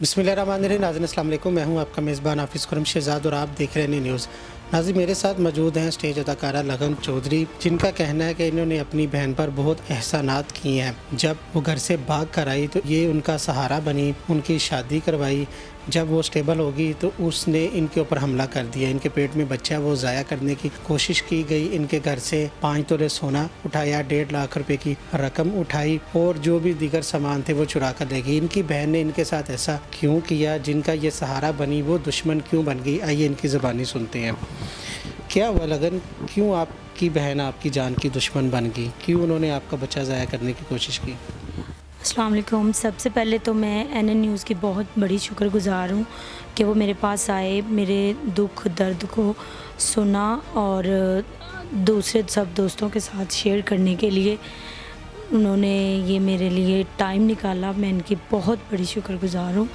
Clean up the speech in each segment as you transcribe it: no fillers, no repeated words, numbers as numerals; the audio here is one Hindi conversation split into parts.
बिस्मिल्लाहिर्रहमानिर्रहीम। नाज़रीन अस्सलाम वालेकुम। मैं हूं आपका मेज़बान हाफिज़ खुरम शहज़ाद और आप देख रहे हैं न्यूज़। नाज़रीन मेरे साथ मौजूद हैं स्टेज अदाकारा लगन चौधरी, जिनका कहना है कि इन्होंने अपनी बहन पर बहुत एहसानात किए हैं। जब वो घर से भाग कर आई तो ये उनका सहारा बनी, उनकी शादी करवाई। जब वो स्टेबल होगी तो उसने इनके ऊपर हमला कर दिया। इनके पेट में बच्चा वो ज़ाया करने की कोशिश की गई। इनके घर से 5 तोले सोना उठाया, 1.5 लाख रुपए की रकम उठाई और जो भी दीगर सामान थे वो चुरा कर ले गई। इनकी बहन ने इनके साथ ऐसा क्यों किया? जिनका ये सहारा बनी वो दुश्मन क्यों बन गई? आइए इनकी ज़बानी सुनते हैं। क्या हुआ लगन, क्यों आपकी बहन आपकी जान की दुश्मन बन गई? क्यों उन्होंने आपका बच्चा ज़ाया करने की कोशिश की? अस्सलाम वालेकुम। सबसे पहले तो मैं एनएन न्यूज़ की बहुत बड़ी शुक्रगुज़ार हूँ कि वो मेरे पास आए, मेरे दुख दर्द को सुना और दूसरे सब दोस्तों के साथ शेयर करने के लिए उन्होंने ये मेरे लिए टाइम निकाला। मैं इनकी बहुत बड़ी शुक्रगुज़ार हूँ।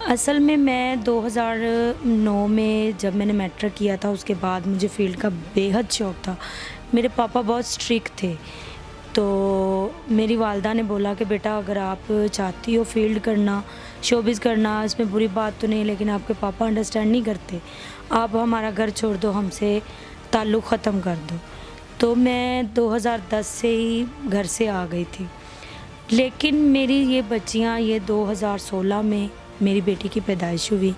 असल में मैं 2009 में जब मैंने मैट्रिक किया था, उसके बाद मुझे फ़ील्ड का बेहद शौक़ था। मेरे पापा बहुत स्ट्रिक्ट थे, तो मेरी वालदा ने बोला कि बेटा अगर आप चाहती हो फ़ील्ड करना, शोबिज़ करना, इसमें बुरी बात तो नहीं, लेकिन आपके पापा अंडरस्टैंड नहीं करते, आप हमारा घर छोड़ दो, हमसे ताल्लुक़ ख़त्म कर दो। तो मैं 2010 से ही घर से आ गई थी। लेकिन मेरी ये बच्चियाँ, ये 2016 में मेरी बेटी की पैदाइश हुई,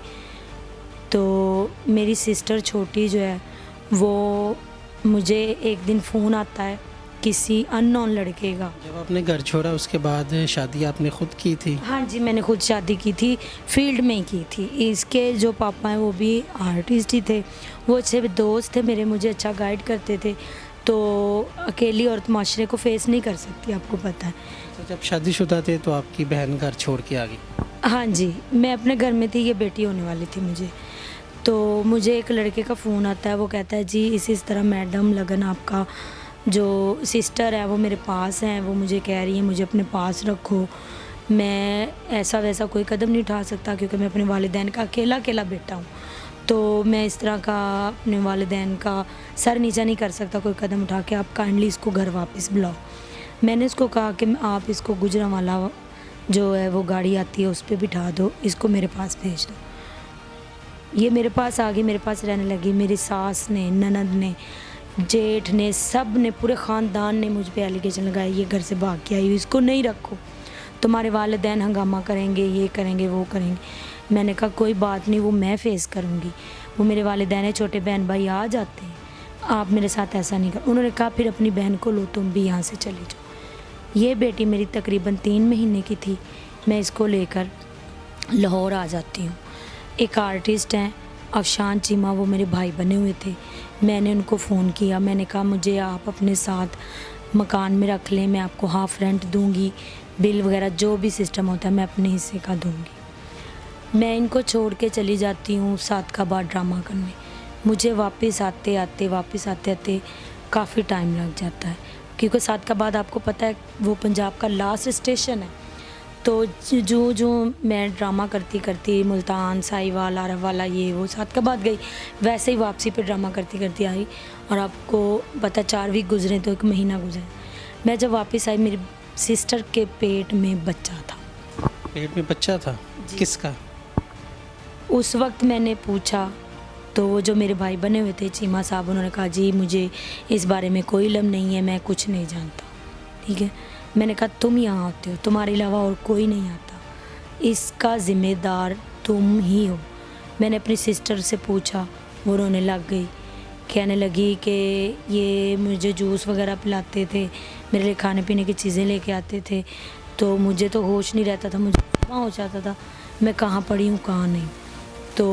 तो मेरी सिस्टर छोटी जो है वो, मुझे एक दिन फ़ोन आता है किसी अननोन लड़के का। जब आपने घर छोड़ा उसके बाद शादी आपने खुद की थी? हाँ जी, मैंने खुद शादी की थी, फील्ड में ही की थी। इसके जो पापा हैं वो भी आर्टिस्ट ही थे, वो अच्छे दोस्त थे मेरे, मुझे अच्छा गाइड करते थे। तो अकेली औरत माशरे को फेस नहीं कर सकती, आपको पता है। तो जब शादीशुदा थे तो आपकी बहन घर छोड़ के आ गई? हाँ जी, मैं अपने घर में थी, ये बेटी होने वाली थी मुझे। तो मुझे एक लड़के का फ़ोन आता है, वो कहता है जी इस तरह मैडम लगन आपका जो सिस्टर है वो मेरे पास हैं, वो मुझे कह रही है मुझे अपने पास रखो। मैं ऐसा वैसा कोई कदम नहीं उठा सकता क्योंकि मैं अपने वालिदैन का अकेला बेटा हूँ, तो मैं इस तरह का अपने वालिदैन का सर नीचा नहीं कर सकता कोई कदम उठा के। आप काइंडली इसको घर वापस बुलाओ। मैंने इसको कहा कि आप इसको गुजरांवाला जो है वो गाड़ी आती है उस पर बिठा दो, इसको मेरे पास भेज दो। ये मेरे पास आ गई, मेरे पास रहने लगी। मेरी सास ने, ननद ने, जेठ ने, सब ने, पूरे ख़ानदान ने मुझ पे एलिगेशन लगाया ये घर से भाग के आई हुई, इसको नहीं रखो, तुम्हारे वालिदैन हंगामा करेंगे, ये करेंगे, वो करेंगे। मैंने कहा कोई बात नहीं, वो मैं फ़ेस करूँगी। वो मेरे वालिदैन छोटे बहन भाई आ जाते हैं, आप मेरे साथ ऐसा नहीं कर। उन्होंने कहा फिर अपनी बहन को लो, तुम भी यहाँ से चली जाओ। ये बेटी मेरी तकरीबन 3 महीने की थी, मैं इसको लेकर लाहौर आ जाती हूँ। एक आर्टिस्ट हैं अफशान चीमा, वो मेरे भाई बने हुए थे। मैंने उनको फ़ोन किया, मैंने कहा मुझे आप अपने साथ मकान में रख लें, मैं आपको हाफ़ रेंट दूंगी, बिल वगैरह जो भी सिस्टम होता है मैं अपने हिस्से का दूंगी। मैं इनको छोड़ के चली जाती हूँ सादकाबाद ड्रामा करने। मुझे वापस आते आते काफ़ी टाइम लग जाता है, क्योंकि सादकाबाद आपको पता है वो पंजाब का लास्ट स्टेशन है। तो जो मैं ड्रामा करती मुल्तान, साहिवाल, आरववाला, ये वो सादकाबाद गई, वैसे ही वापसी पे ड्रामा करती आई। और आपको पता 4 वीक गुजरे तो 1 महीना गुजरे। मैं जब वापस आई मेरी सिस्टर के पेट में बच्चा था। पेट में बच्चा था? किसका? उस वक्त मैंने पूछा तो वो जो मेरे भाई बने हुए थे चीमा साहब, उन्होंने कहा जी मुझे इस बारे में कोई इल्म नहीं है, मैं कुछ नहीं जानता। ठीक है, मैंने कहा तुम यहाँ आते हो, तुम्हारे अलावा और कोई नहीं आता, इसका ज़िम्मेदार तुम ही हो। मैंने अपनी सिस्टर से पूछा, वो रोने लग गई, कहने लगी कि ये मुझे जूस वगैरह पिलाते थे, मेरे लिए खाने पीने की चीज़ें लेके आते थे, तो मुझे तो होश नहीं रहता था, मुझे वहाँ हो जाता था मैं कहाँ पड़ी हूँ कहाँ नहीं। तो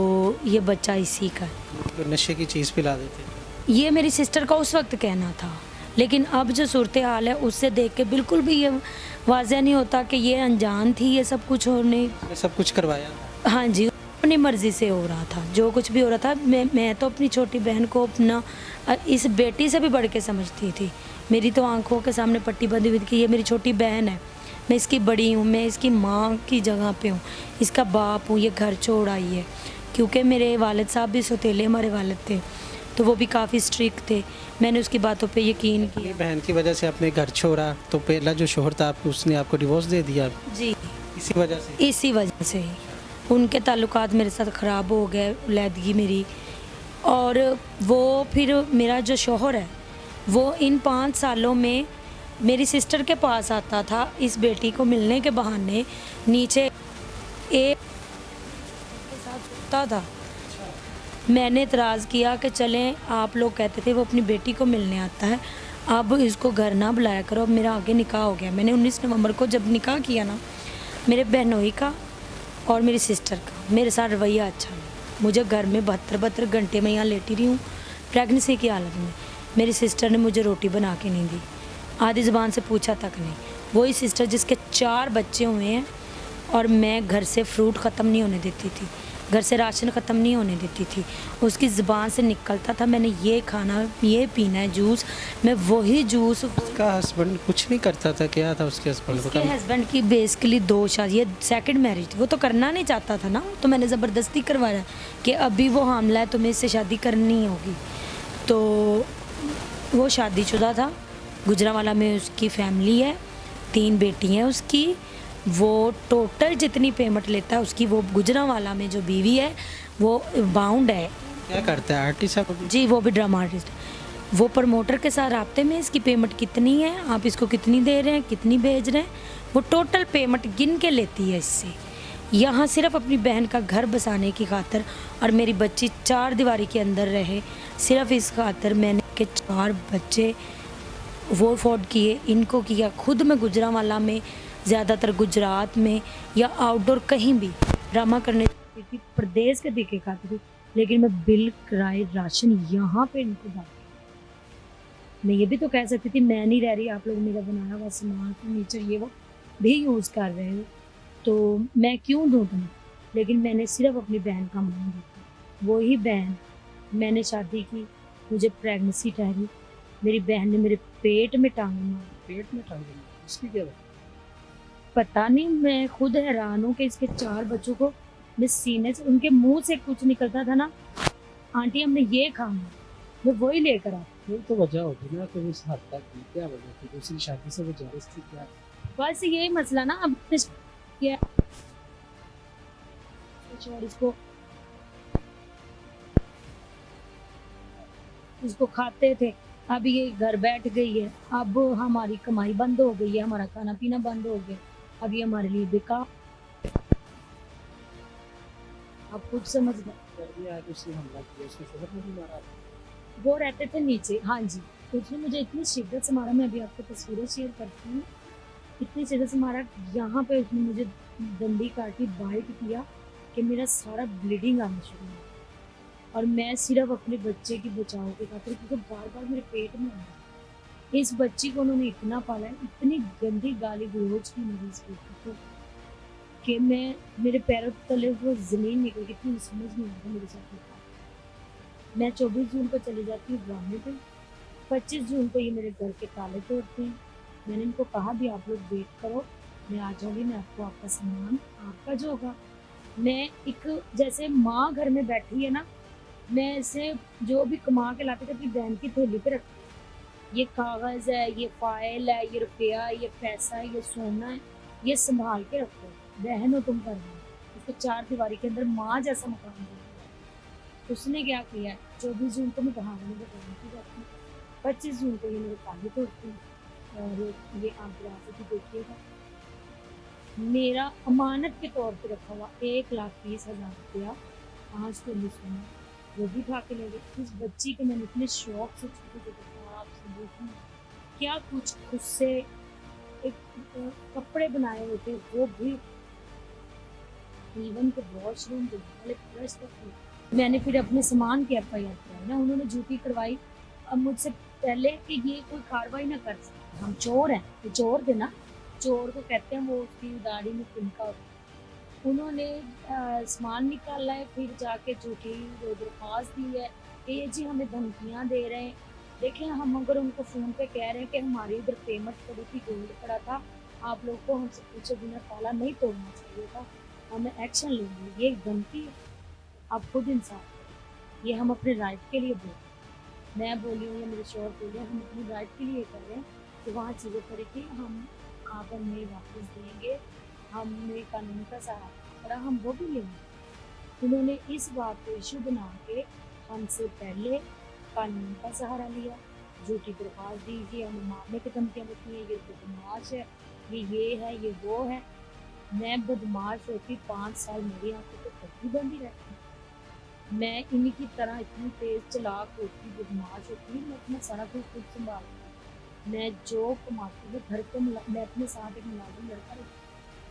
ये बच्चा इसी का है। तो नशे की चीज़ पिला देते? ये मेरी सिस्टर का उस वक्त कहना था, लेकिन अब जो सूरत हाल है उससे देख के बिल्कुल भी ये वाज़ह नहीं होता कि ये अनजान थी ये सब कुछ होने। सब कुछ करवाया? हाँ जी, अपनी मर्ज़ी से हो रहा था, जो कुछ भी हो रहा था। मैं तो अपनी छोटी बहन को अपना इस बेटी से भी बढ़ के समझती थी। मेरी तो आंखों के सामने पट्टी बंधी हुई थी कि ये मेरी छोटी बहन है, मैं इसकी बड़ी हूँ, मैं इसकी माँ की जगह पे हूँ, इसका बाप हूँ, ये घर छोड़ आई है। क्योंकि मेरे वालिद साहब भी सौतेले हमारे वालिद थे, तो वो भी काफ़ी स्ट्रिक्ट थे। मैंने उसकी बातों पे यकीन किया। बहन की वजह से अपने घर छोड़ा, तो पहला जो शोहर था उसने आपको डिवोर्स दे दिया? जी, इसी वजह से? इसी वजह से ही उनके ताल्लुकात मेरे साथ ख़राब हो गए, लैदगी मेरी। और वो फिर मेरा जो शौहर है वो इन 5 सालों में मेरी सिस्टर के पास आता था इस बेटी को मिलने के बहाने, नीचे एक के साथ सोता था। मैंने इतराज़ किया कि चलें, आप लोग कहते थे वो अपनी बेटी को मिलने आता है, अब इसको घर ना बुलाया करो। अब मेरा आगे निकाह हो गया। मैंने 19 नवंबर को जब निकाह किया ना, मेरे बहनोई का और मेरी सिस्टर का मेरे साथ रवैया अच्छा नहीं। मुझे घर में 72 घंटे मैं यहाँ लेटी रही हूँ प्रेगनेंसी की हालत में। मेरी सिस्टर ने मुझे रोटी बना के नहीं दी, आधी ज़ुबान से पूछा तक नहीं। वही सिस्टर जिसके 4 बच्चे हुए हैं और मैं घर से फ्रूट ख़त्म नहीं होने देती थी, घर से राशन ख़त्म नहीं होने देती थी। उसकी ज़ुबान से निकलता था मैंने ये खाना, ये पीना है जूस, मैं वही जूस। उसका हस्बैंड कुछ नहीं करता था? क्या था उसके हस्बैंड को? उसके हस्बैंड की बेसिकली 2 शादी, ये सेकंड मैरिज थी। वो तो करना नहीं चाहता था ना, तो मैंने ज़बरदस्ती करवाया कि अभी वो हामला है, तुम्हें इससे शादी करनी होगी। तो वो शादीशुदा था, गुजरांवाला में उसकी फैमिली है, 3 बेटी हैं उसकी। वो टोटल जितनी पेमेंट लेता है उसकी, वो गुजरांवाला में जो बीवी है वो बाउंड है। क्या करता है? आर्टिस्ट है वो? जी, वो भी ड्रामा आर्टिस्ट। वो प्रमोटर के साथ राब्ते में, इसकी पेमेंट कितनी है, आप इसको कितनी दे रहे हैं, कितनी भेज रहे हैं, वो टोटल पेमेंट गिन के लेती है इससे। यहाँ सिर्फ अपनी बहन का घर बसाने की खातर और मेरी बच्ची 4 दीवारी के अंदर रहे, सिर्फ इस खातर मैंने के 4 बच्चे वो अफोर्ड किए, इनको किया। खुद मैं गुजरांवाला में, ज़्यादातर गुजरात में या आउटडोर कहीं भी ड्रामा करने जाती थी, प्रदेश के दिखे खाती थी, लेकिन मैं बिल, किराए, राशन यहाँ पे इनको डालती। मैं ये भी तो कह सकती थी मैं नहीं रह रही, आप लोग मेरा बनाया हुआ सामान फर्नीचर ये वो भी यूज़ कर रहे हो, तो मैं क्यों दूँ तुम्हें। लेकिन मैंने सिर्फ अपनी बहन का मान रखा। वही बहन, मैंने शादी की, मुझे प्रेगनेंसी ठहरी, मेरी बहन ने मेरे पेट में टांग मारी। पेट में टांग दी? उसकी क्या बात? पता नहीं, मैं खुद हैरान हूँ कि इसके 4 बच्चों को मैं सीने से, उनके मुंह से कुछ निकलता था ना, आंटी हमने ये खाना, मैं वही लेकर आती। ये तो वजह होगी ना कि उस हद तक की क्या वजह थी? दूसरी शादी से वो जेलस थी क्या? बस यही मसला ना। अब क्या और इसको खाते थे, अब ये घर बैठ गई है, अब हमारी कमाई बंद हो गई है, हमारा खाना पीना बंद हो गया, अब ये हमारे लिए बेकार। अब कुछ समझ गए। हमला किया, उसने शोहर ने भी मारा? वो रहते थे नीचे, हाँ जी। उसने मुझे इतनी शिद्दत से मारा, मैं अभी आपको तस्वीरें शेयर करती हूँ, इतनी शिद्दत से मारा, यहाँ पे उसने मुझे डंडी काटी, बाइट किया कि मेरा सारा ब्लीडिंग आना शुरू हुआ। और मैं सिर्फ अपने बच्चे की बचाव के खातिर, क्योंकि बार बार मेरे पेट में आया। इस बच्ची को उन्होंने इतना पाला है, इतनी गंदी गाली गलौज की मेरी इस बेटी को कि मैं, मेरे पैरों तले वो ज़मीन निकल गई थी, समझ नहीं आता मेरे साथ क्या। मैं 24 जून को चली जाती हूँ ड्रामे पे, 25 जून को ये मेरे घर के ताले तोड़ते हैं। मैंने इनको कहा भी आप लोग वेट करो, मैं आ जाऊँगी, मैं आपको आपका सामान आपका जो होगा। मैं एक जैसे माँ घर में बैठी है ना, मैं इसे जो भी कमा के लाते थे अपनी बहन की थैली पे रखती। ये कागज़ है, ये फाइल है, ये रुपया है, ये पैसा है, ये सोना है, ये संभाल के रखो, बहन हो तुम कर रहे हो। उसको 4 दीवारी के अंदर माँ जैसा मकान दिया। उसने क्या किया है, 24 जून को मैं बहाने की जाती हूँ, 25 जून को ये मेरे ताले तोड़ती हूँ। और ये आप दरवाजे भी देखिएगा, मेरा अमानत के तौर पे रखा हुआ 1,20,000 रुपया, 5 तोले सोना, वो भी उठा के ले गए। इस बच्ची को मैंने इतने शौक से छोटे छोटे आपसे देखी, क्या कुछ खुद से एक कपड़े बनाए होते, वो भी इवन के वॉशरूम के वाले ब्रश तक। मैंने फिर अपने सामान की FIR कराई ना, उन्होंने ड्यूटी करवाई। अब मुझसे पहले कि ये कोई कार्रवाई ना कर सकते, हम चोर हैं, तो चोर थे ना, चोर को कहते हैं वो उसकी दाढ़ी में तिनका होता है। उन्होंने सामान निकाला है, फिर जाके झूठी दरख्वास्त दी है कि ये जी हमें धमकियां दे रहे हैं। देखें, हम अगर उनको फ़ोन पे कह रहे हैं कि हमारी इधर पेमेंट पड़ी थी, गोल्ड पड़ा था, आप लोग को हमसे पूछे बिना ताला नहीं तोड़ना चाहिए था, हमें एक्शन लेंगे, ये एक धमकी है। आप खुद इंसाफ करें। ये हम अपने राइट के लिए बोल रहे हैं, मैं बोली हूँ या मेरे शोहर बोले, हम अपनी राइट के लिए कर रहे हैं कि वहाँ चीज़ें करें कि हम आप हमें वापस देंगे, हमने कानून का सहारा पड़ा, हम वो भी लेंगे। उन्होंने इस बात को इशू बना के हमसे पहले कानून का सहारा लिया, झूठी दरख्वास्त दी कि हमें मारने की धमकियाँ देती हैं, ये बदमाश है, ये है, ये वो है। मैं बदमाश होती 5 साल मेरी आंखों पे पट्टी बंदी रहती, मैं इन्हीं की तरह इतनी तेज चालाक होती, बदमाश होती, मैं अपना सारा कुछ खुद संभालती। मैं जो कमाती थी घर पे मैं अपने साथ एक मुलाजिम लड़का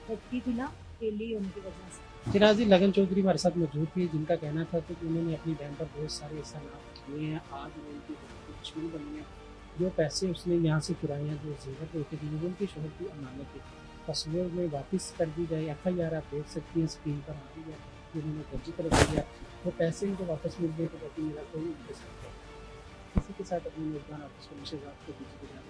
रखती थी ना, अकेली होने की वजह से। जी नाज़रीन, लगन चौधरी हमारे साथ मौजूद थी, जिनका कहना था कि उन्होंने अपनी बहन पर बहुत सारे एहसानात किए हैं, आज वो उनकी दुश्मन बनी है। जो पैसे उसने यहाँ से चुराए हैं, जो जेवर लेके दिए वो उनकी शोहर की अमानत है, कश्मीर में वापस कर दी जाए। FIR आप देख सकती हैं, स्क्रीन पर आ रही है, जिन्होंने दर्ज कर दिया। वो पैसे उनको वापस मिल गए तो बाकी मेरा कोई उनके साथ है। किसी के साथ अपनी मेज़बान ऑफिस को शहजाद को दीजिए।